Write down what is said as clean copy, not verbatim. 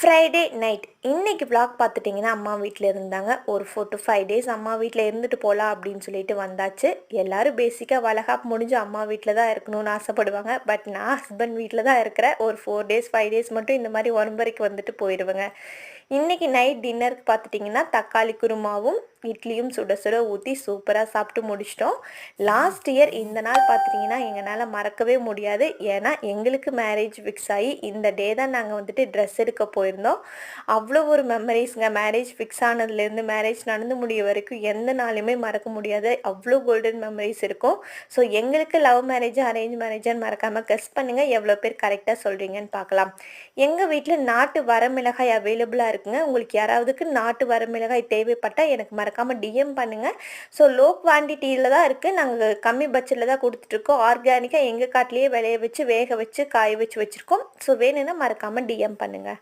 Friday night இன்னைக்கு vlog பார்த்துட்டிங்கன்னா அம்மா வீட்டில் இருந்தாங்க. ஒரு 4 to 5 டேஸ் அம்மா வீட்டில் இருந்துட்டு போகலாம் அப்படின்னு சொல்லிட்டு வந்தாச்சு. எல்லாரும் பேசிக்காக வளகாப்பு முடிஞ்சு அம்மா வீட்டில் தான் இருக்கணும்னு ஆசைப்படுவாங்க. பட் நான் ஹஸ்பண்ட் வீட்டில் தான் இருக்கிறேன். ஒரு 4 days 5 days மட்டும் இந்த மாதிரி ஒன்பரைக்கு வந்துட்டு போயிடுவேங்க. இன்னைக்கு நைட் டின்னருக்கு பார்த்துட்டிங்கன்னா தக்காளி குருமாவும் இட்லியும் சுட சுட ஊற்றி சூப்பராக சாப்பிட்டு முடிச்சிட்டோம். லாஸ்ட் இயர் இந்த நாள் பார்த்துட்டிங்கன்னா எங்களால் மறக்கவே முடியாது. ஏன்னா எங்களுக்கு மேரேஜ் ஃபிக்ஸ் ஆகி இந்த டே தான் நாங்கள் வந்துட்டு ட்ரெஸ் எடுக்க போயிருந்தோம். அவ்வளோ ஒரு மெமரிஸ்ங்க. மேரேஜ் ஃபிக்ஸ் ஆனதுலேருந்து மேரேஜ் நடந்து முடிய வரைக்கும் எந்த நாளுமே மறக்க முடியாது. அவ்வளோ கோல்டன் மெமரிஸ் இருக்கும். ஸோ எங்களுக்கு லவ் மேரேஜ் அரேஞ்ச் மேரேஜான்னு மறக்காமல் கெஸ் பண்ணுங்கள், எவ்வளோ பேர் கரெக்டாக சொல்கிறீங்கன்னு பார்க்கலாம். எங்கள் வீட்டில் நாட்டு வரமிளகாய் அவைலபிளாக இருக்குங்க. உங்களுக்கு யாராவதுக்கு நாட்டு வரமிளகாய் தேவைப்பட்டால் எனக்கு மறக்காமல் டிஎம் பண்ணுங்கள். ஸோ லோ குவான்டிட்டியில் தான் இருக்குது. நாங்கள் கம்மி பட்ஜெட்டில் தான் கொடுத்துட்ருக்கோம். ஆர்கானிக்காக எங்கள் காட்டிலேயே விளைய வச்சு வேக வச்சு காய வச்சு வச்சுருக்கோம். ஸோ வேணும்னா மறக்காமல் டிஎம் பண்ணுங்கள்.